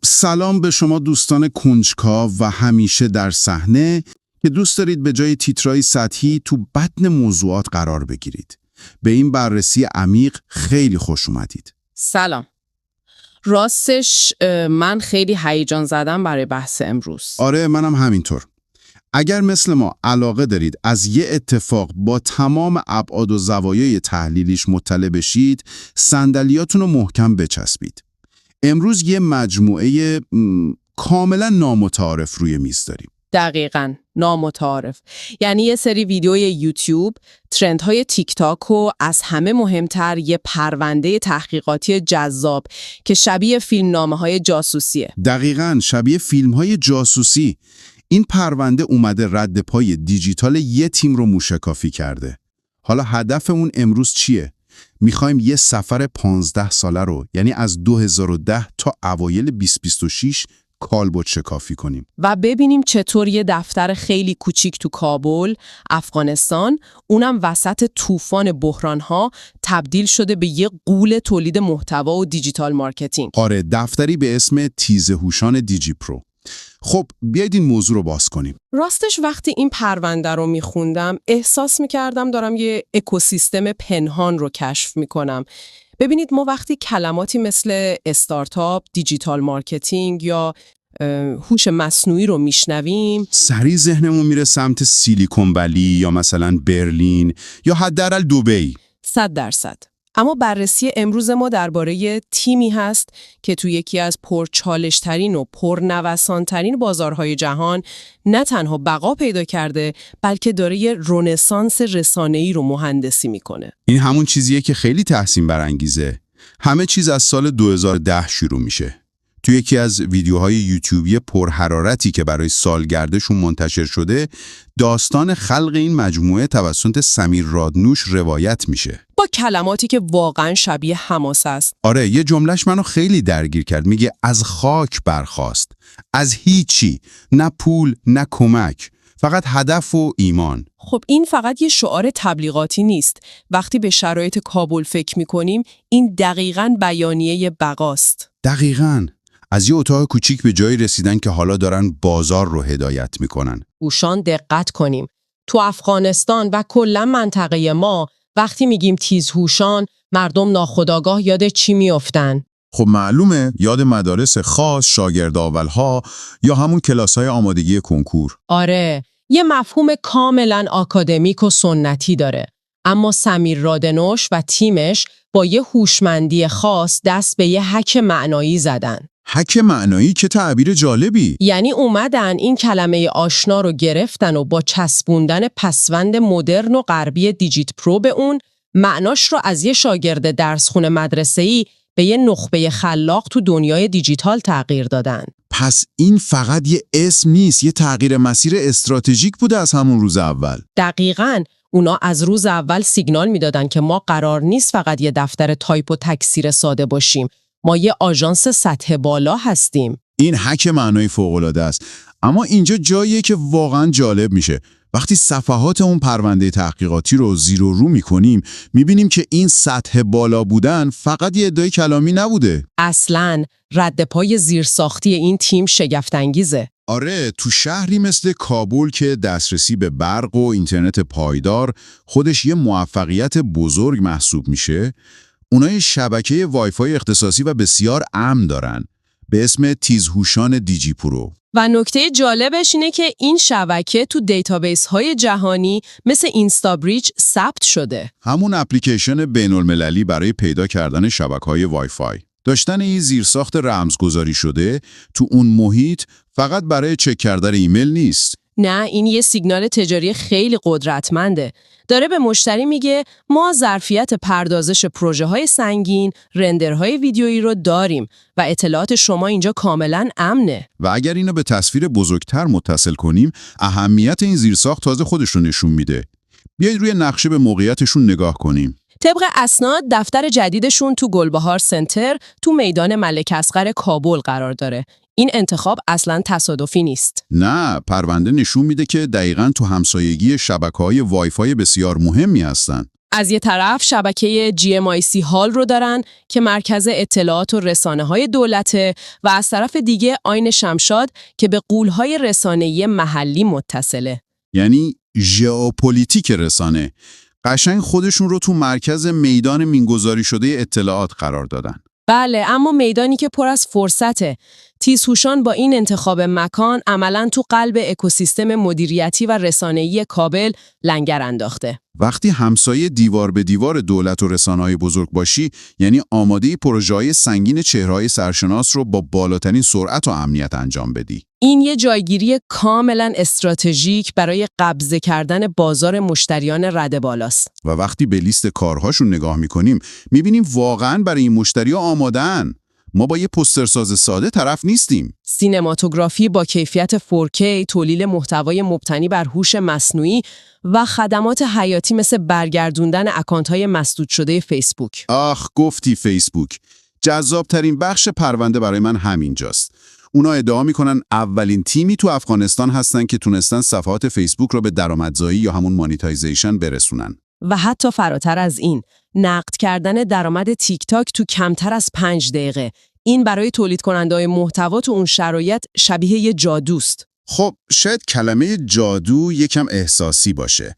سلام به شما دوستان کنجکاو و همیشه در صحنه که دوست دارید به جای تیترهای سطحی تو بطن موضوعات قرار بگیرید. به این بررسی عمیق خیلی خوش اومدید. سلام. راستش من خیلی هیجان زدم برای بحث امروز. آره منم همینطور. اگر مثل ما علاقه دارید از یه اتفاق با تمام ابعاد و زوایای تحلیلیش مطلع بشید، صندلیاتون رو محکم بچسبید. امروز یه مجموعه کاملا نامتعارف روی میز داریم. دقیقاً نامتعارف. یعنی یه سری ویدیوی یوتیوب، ترندهای تیک تاک و از همه مهمتر یه پرونده تحقیقاتی جذاب که شبیه فیلمنامه‌های جاسوسیه. دقیقاً شبیه فیلم‌های جاسوسی. این پرونده اومده رد پای دیجیتال یه تیم رو موشکافی کرده. حالا هدفمون امروز چیه؟ میخوایم یه سفر 15 ساله رو، یعنی از 2010 تا اوایل 2026 کالبد شکافی کنیم و ببینیم چطور یه دفتر خیلی کوچیک تو کابل، افغانستان، اونم وسط طوفان بحران‌ها تبدیل شده به یه غول تولید محتوا و دیجیتال مارکتینگ. آره، دفتری به اسم تیزهوشان دیجی پرو. خب بیایید این موضوع رو باز کنیم. راستش وقتی این پرونده رو میخوندم احساس میکردم دارم یه اکوسیستم پنهان رو کشف میکنم. ببینید ما وقتی کلماتی مثل استارتاپ، دیجیتال مارکتینگ یا هوش مصنوعی رو میشنویم، سریع ذهنمون میره سمت سیلیکون ولی یا مثلا برلین یا حداقل دبی. 100%. اما بررسی امروز ما درباره تیمی هست که توی یکی از پرچالش‌ترین و پرنوسان‌ترین بازارهای جهان نه تنها بقا پیدا کرده، بلکه داره یه رنسانس رسانه‌ای رو مهندسی میکنه. این همون چیزیه که خیلی تحسین برانگیزه. همه چیز از سال 2010 شروع میشه. توی یکی از ویدیوهای یوتیوبی پرحرارتی که برای سالگردشون منتشر شده، داستان خلق این مجموعه توسط سمیر رادنوش روایت میشه. با کلماتی که واقعا شبیه حماس است. آره، یه جملهش منو خیلی درگیر کرد. میگه از خاک برخاست. از هیچی، نه پول، نه کمک. فقط هدف و ایمان. خب این فقط یه شعار تبلیغاتی نیست. وقتی به شرایط کابل فکر میکنیم، این دقیقاً بیانیه بقاست. دقیقاً. از یه اتاق کوچیک به جایی رسیدن که حالا دارن بازار رو هدایت میکنن. هوشان دقت کنیم. تو افغانستان و کلا منطقه ما وقتی میگیم تیزهوشان، مردم ناخودآگاه یاد چی میافتن؟ خب معلومه، یاد مدارس خاص، شاگرداولها یا همون کلاس‌های آمادگی کنکور. آره، یه مفهوم کاملا آکادمیک و سنتی داره. اما سمیر رادنوش و تیمش با یه هوشمندی خاص دست به یه هک معنایی زدن. هک معنایی که تعبیر جالبی. یعنی اومدن این کلمه آشنا رو گرفتن و با چسبوندن پسوند مدرن و غربی دیجیت پرو به اون، معناش رو از یه شاگرد درسخونه مدرسه‌ای به یه نخبه خلاق تو دنیای دیجیتال تغییر دادن. پس این فقط یه اسم نیست، یه تغییر مسیر استراتژیک بوده از همون روز اول. دقیقاً. اونا از روز اول سیگنال میدادن که ما قرار نیست فقط یه دفتر تایپ و تکثیر ساده باشیم. ما یه آژانس سطح بالا هستیم. این هک معنایی فوق‌العاده است. اما اینجا جاییه که واقعا جالب میشه. وقتی صفحات اون پرونده تحقیقاتی رو زیر و رو میکنیم، میبینیم که این سطح بالا بودن فقط یه ادعای کلامی نبوده. اصلاً رد پای زیرساختی این تیم شگفت‌انگیزه. آره، تو شهری مثل کابل که دسترسی به برق و اینترنت پایدار خودش یه موفقیت بزرگ محسوب میشه، اونای شبکه وایفای اختصاصی و بسیار امن دارن به اسم تیزهوشان دیجی پرو. و نکته جالبش اینه که این شبکه تو دیتابیس های جهانی مثل اینستابریج ثبت شده. همون اپلیکیشن بین‌المللی برای پیدا کردن شبکه‌های وایفای. داشتن این زیرساخت رمزگذاری شده تو اون محیط فقط برای چک کردن ایمیل نیست. نه، این یه سیگنال تجاری خیلی قدرتمنده. داره به مشتری میگه ما ظرفیت پردازش پروژه‌های سنگین، رندرهای ویدیویی رو داریم و اطلاعات شما اینجا کاملاً امنه. و اگر اینو به تصویر بزرگتر متصل کنیم، اهمیت این زیرساخت تازه خودش رو نشون میده. بیایید روی نقشه به موقعیتشون نگاه کنیم. طبق اسناد دفتر جدیدشون تو گلبهار سنتر تو میدان ملک اصغر کابل قرار داره. این انتخاب اصلاً تصادفی نیست. نه، پرونده نشون میده که دقیقاً تو همسایگی شبکه‌های وایفای بسیار مهمی هستن. از یه طرف شبکه GMIC هال رو دارن که مرکز اطلاعات و رسانه‌های دولته و از طرف دیگه آین شمشاد که به غول‌های رسانه‌ای محلی متصله. یعنی ژئوپلیتیک رسانه. قشنگ خودشون رو تو مرکز میدان مینگذاری شده اطلاعات قرار دادن. بله، اما میدانی که پر از فرصته. تیزهوشان با این انتخاب مکان عملاً تو قلب اکوسیستم مدیریتی و رسانه‌ای کابل لنگر انداخته. وقتی همسایه دیوار به دیوار دولت و رسانه‌های بزرگ باشی، یعنی آماده پروژه‌های سنگین چهره‌های سرشناس رو با بالاترین سرعت و امنیت انجام بدی. این یه جایگیری کاملاً استراتژیک برای قبضه کردن بازار مشتریان رده بالاست. و وقتی به لیست کارهاشون نگاه می‌کنیم، می‌بینیم واقعاً برای این مشتری‌ها آماده‌ان. ما با یه پوسترساز ساده طرف نیستیم. سینماتوگرافی با کیفیت 4K، تولید محتوای مبتنی بر هوش مصنوعی و خدمات حیاتی مثل برگردوندن اکانت‌های مسدود شده فیسبوک. آخ گفتی فیسبوک. جذابترین بخش پرونده برای من همینجاست. اونا ادعا میکنن اولین تیمی تو افغانستان هستن که تونستن صفحات فیسبوک رو به درآمدزایی یا همون مانیتایزیشن برسونن. و حتی فراتر از این، نقد کردن درآمد تیک تاک تو کمتر از 5 دقیقه. این برای تولید کننده‌های محتوا تو اون شرایط شبیه یه جادوست. خب شاید کلمه جادو یکم احساسی باشه.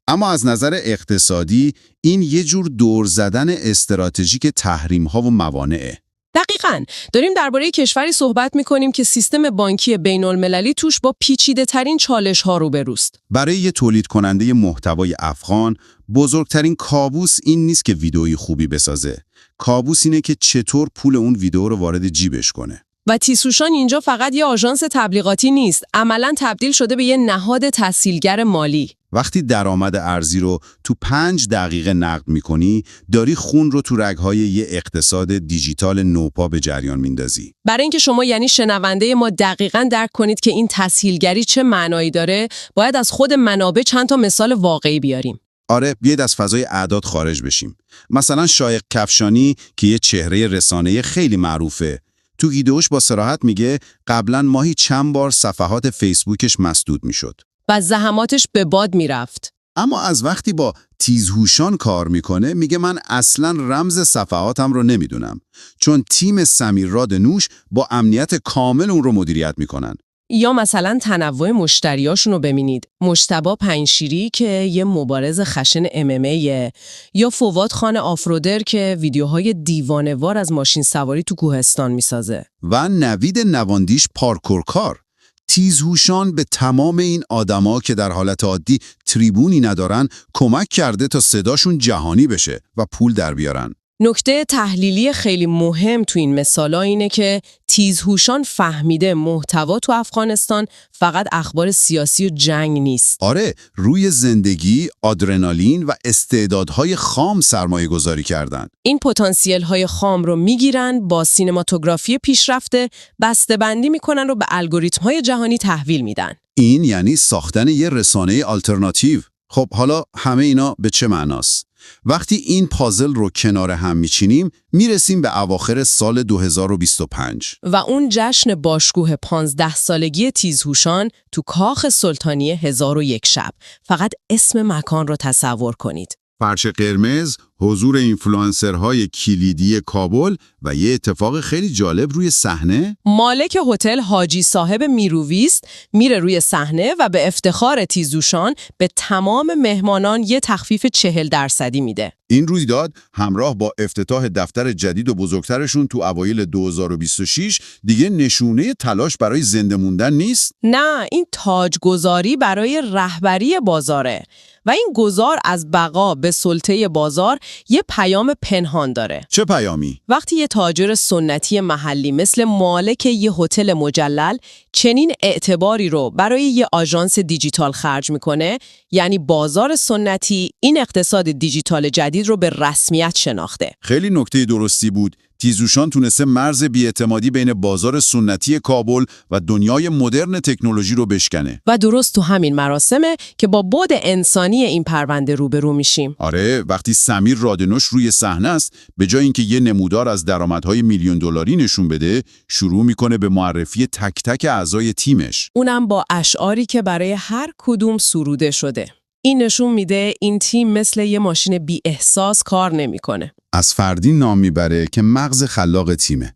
اما از نظر اقتصادی این یه جور دور زدن استراتژیک تحریم‌ها و موانعه. دقیقاً. داریم درباره کشوری صحبت می‌کنیم که سیستم بانکی بین‌المللی توش با پیچیده‌ترین چالش‌ها روبروست. برای یه تولید کننده محتوای افغان، بزرگترین کابوس این نیست که ویدئویی خوبی بسازه. کابوس اینه که چطور پول اون ویدئو رو وارد جیبش کنه. و تیزهوشان اینجا فقط یه آژانس تبلیغاتی نیست، عملاً تبدیل شده به یه نهاد تسهیلگر مالی. وقتی درآمد ارزی رو تو 5 دقیقه نقد می‌کنی، داری خون رو تو رگ‌های یه اقتصاد دیجیتال نوپا به جریان میندازی. برای اینکه شما یعنی شنونده ما دقیقاً درک کنید که این تسهیلگری چه معنایی داره، باید از خود منابع چند تا مثال واقعی بیاریم. آره، بیاید از فضای اعداد خارج بشیم. مثلا شایق کفشانی که یه چهره رسانه‌ای خیلی معروفه، تو ویدئوش با صراحت میگه قبلا ماهی چند بار صفحات فیسبوکش مسدود میشد. و زحماتش به باد میرفت. اما از وقتی با تیزهوشان کار میکنه میگه من اصلا رمز صفحاتم رو نمیدونم، چون تیم سمیرراد نوش با امنیت کامل اون رو مدیریت میکنن. یا مثلا تنوع مشتریاشون رو ببینید. مجتبی پنجشیری که یه مبارز خشن MMA، یا فواد خان آفرودر که ویدیوهای دیوانه‌وار از ماشین سواری تو کوهستان میسازه. و نوید نواندیش پارکورکار. تیزهوشان به تمام این آدما که در حالت عادی تریبونی ندارن کمک کرده تا صداشون جهانی بشه و پول در بیارن. نکته تحلیلی خیلی مهم تو این مثالا اینه که تیزهوشان فهمیده محتوا تو افغانستان فقط اخبار سیاسی و جنگ نیست. آره، روی زندگی، آدرنالین و استعدادهای خام سرمایه گذاری کردن. این پتانسیل های خام رو میگیرن، با سینماتوگرافی پیشرفته بسته‌بندی میکنن و به الگوریتم های جهانی تحویل میدن. این یعنی ساختن یه رسانه آلترناتیو. خب حالا همه اینا به چه معناست؟ وقتی این پازل رو کنار هم میچینیم میرسیم به اواخر سال 2025 و اون جشن باشکوه 15 سالگی تیزهوشان تو کاخ سلطانی 1001 شب. فقط اسم مکان رو تصور کنید. فرش قرمز، حضور اینفلوئنسرهای کلیدی کابل و یه اتفاق خیلی جالب روی صحنه. مالک هتل حاجی صاحب میرویست میره روی صحنه و به افتخار تیزهوشان به تمام مهمانان یه تخفیف 40% میده. این رویداد همراه با افتتاح دفتر جدید و بزرگترشون تو اوایل 2026 دیگه نشونه تلاش برای زنده موندن نیست. نه، این تاجگذاری برای رهبری بازاره و این گذار از بقا به سلطه بازار یه پیام پنهان داره. چه پیامی؟ وقتی یه تاجر سنتی محلی مثل مالک یه هتل مجلل چنین اعتباری رو برای یه آژانس دیجیتال خرج میکنه، یعنی بازار سنتی این اقتصاد دیجیتال جدید رو به رسمیت شناخته. خیلی نکته درستی بود. تیزهوشان تونسته مرز بی‌اعتمادی بین بازار سنتی کابل و دنیای مدرن تکنولوژی رو بشکنه. و درست تو همین مراسمه که با بعد انسانی این پرونده روبرو میشیم. آره، وقتی سمیر رادنوش روی صحنه است، به جای اینکه یه نمودار از درآمدهای میلیون دلاری نشون بده، شروع میکنه به معرفی تک تک اعضای تیمش. اونم با اشعاری که برای هر کدوم سروده شده. این نشون میده این تیم مثل یه ماشین بی احساس کار نمیکنه. از فردین نام میبره که مغز خلاق تیمه.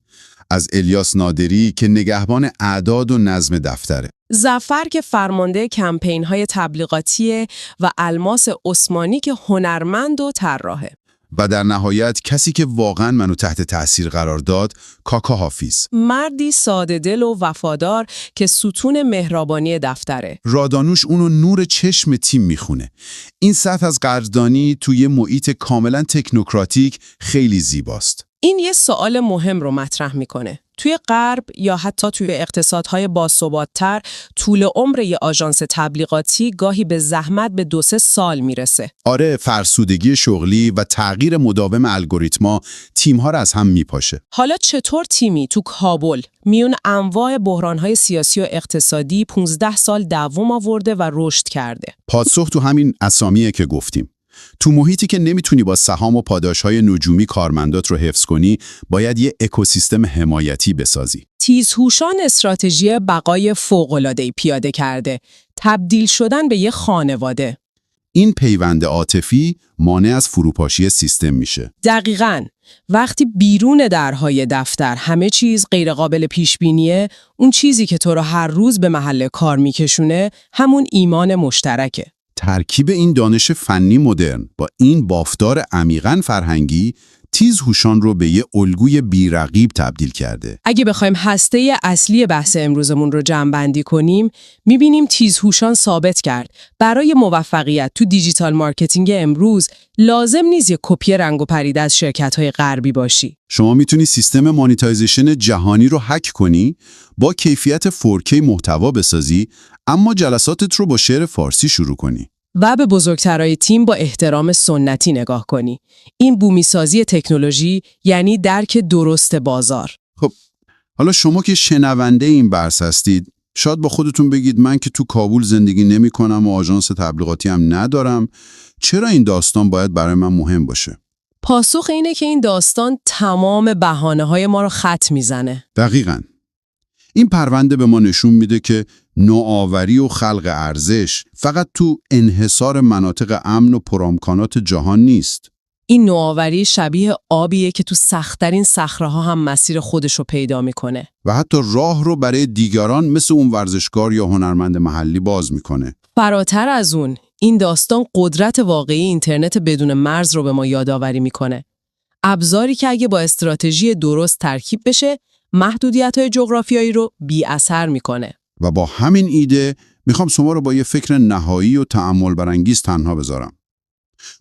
از الیاس نادری که نگهبان اعداد و نظم دفتره. ظفر که فرمانده کمپین‌های تبلیغاتیه و الماس عثمانی که هنرمند و طراحه. و در نهایت کسی که واقعا منو تحت تأثیر قرار داد، کاکا حافیظ. مردی ساده دل و وفادار که ستون مهربانی دفتره. رادانوش اونو نور چشم تیم میخونه. این سطح از قدردانی توی محیط کاملا تکنوکراتیک خیلی زیباست. این یه سوال مهم رو مطرح میکنه. توی غرب یا حتی توی اقتصادهای باثبات‌تر طول عمر یه آژانس تبلیغاتی گاهی به زحمت به 2-3 سال میرسه. آره، فرسودگی شغلی و تغییر مداوم الگوریتما تیم‌ها رو از هم میپاشه. حالا چطور تیمی تو کابل میون انواع بحران‌های سیاسی و اقتصادی 15 سال دوام آورده و رشد کرده؟ پاسخ تو همین اسامیه که گفتیم. تو محیطی که نمیتونی با سهام و پاداشهای نجومی کارمندات رو حفظ کنی، باید یه اکوسیستم حمایتی بسازی. تیزهوشان استراتژی بقای فوق‌العاده‌ای پیاده کرده، تبدیل شدن به یه خانواده. این پیوند عاطفی مانع از فروپاشی سیستم میشه. دقیقاً. وقتی بیرون درهای دفتر همه چیز غیرقابل پیشبینیه، اون چیزی که تو رو هر روز به محل کار میکشونه همون ایمان مشترکه. ترکیب این دانش فنی مدرن با این بافتار عمیقاً فرهنگی تیزهوشان رو به یه الگوی بی‌رقیب تبدیل کرده. اگه بخوایم هسته اصلی بحث امروزمون رو جمع‌بندی کنیم، می‌بینیم تیزهوشان ثابت کرد برای موفقیت تو دیجیتال مارکتینگ امروز لازم نیست یه کپی رنگ و پریده از شرکت‌های غربی باشی. شما میتونی سیستم مانیتایزیشن جهانی رو هک کنی، با کیفیت 4K محتوا بسازی، اما جلساتت رو با شعر فارسی شروع کنی. و به بزرگترای تیم با احترام سنتی نگاه کنی. این بومیسازی تکنولوژی یعنی درک درست بازار. خب، حالا شما که شنونده این بحث هستید، شاید با خودتون بگید من که تو کابل زندگی نمی کنم و آژانس تبلیغاتی هم ندارم، چرا این داستان باید برای من مهم باشه؟ پاسخ اینه که این داستان تمام بهانه‌های ما رو خط میزنه. دقیقاً. این پرونده به ما نشون میده که نوآوری و خلق ارزش فقط تو انحصار مناطق امن و پرامکانات جهان نیست. این نوآوری شبیه آبیه که تو سخت‌ترین صخره‌ها هم مسیر خودش رو پیدا میکنه. و حتی راه رو برای دیگران مثل اون ورزشکار یا هنرمند محلی باز میکنه. فراتر از اون، این داستان قدرت واقعی اینترنت بدون مرز رو به ما یادآوری میکنه. ابزاری که اگه با استراتژی درست ترکیب بشه، محدودیت‌های جغرافیایی رو بی اثر میکنه. و با همین ایده میخوام شما رو با یه فکر نهایی و تأمل برانگیز تنها بذارم.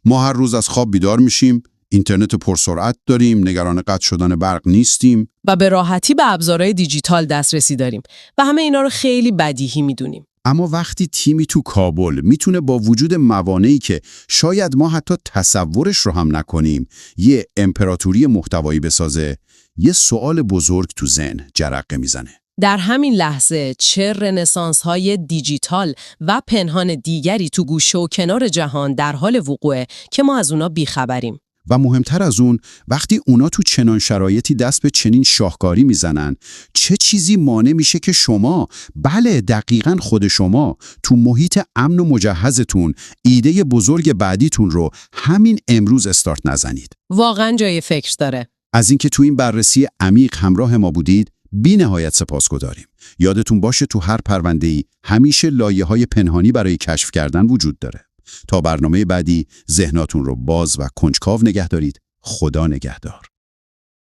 ما هر روز از خواب بیدار میشیم، اینترنت پرسرعت داریم، نگران قطع شدن برق نیستیم و به راحتی به ابزارهای دیجیتال دسترسی داریم و همه اینا رو خیلی بدیهی میدونیم. اما وقتی تیمی تو کابل میتونه با وجود موانعی که شاید ما حتی تصورش رو هم نکنیم، یه امپراتوری محتوایی بسازه، یه سوال بزرگ تو ذهن جرقه میزنه. در همین لحظه چه رنسانس‌های دیجیتال و پنهان دیگری تو گوشه و کنار جهان در حال وقوعه که ما از اونا بیخبریم. و مهمتر از اون، وقتی اونا تو چنان شرایطی دست به چنین شاهکاری میزنن، چه چیزی مانع میشه که شما، بله دقیقاً خود شما، تو محیط امن و مجهزتون ایده بزرگ بعدیتون رو همین امروز استارت نزنید؟ واقعاً جای فکر داره. از اینکه تو این بررسی عمیق همراه ما بودید، بی نهایت سپاسگزاریم. یادتون باشه تو هر پرونده‌ای همیشه لایه‌های پنهانی برای کشف کردن وجود داره. تا برنامه بعدی ذهناتون رو باز و کنجکاو نگه دارید. خدا نگهدار.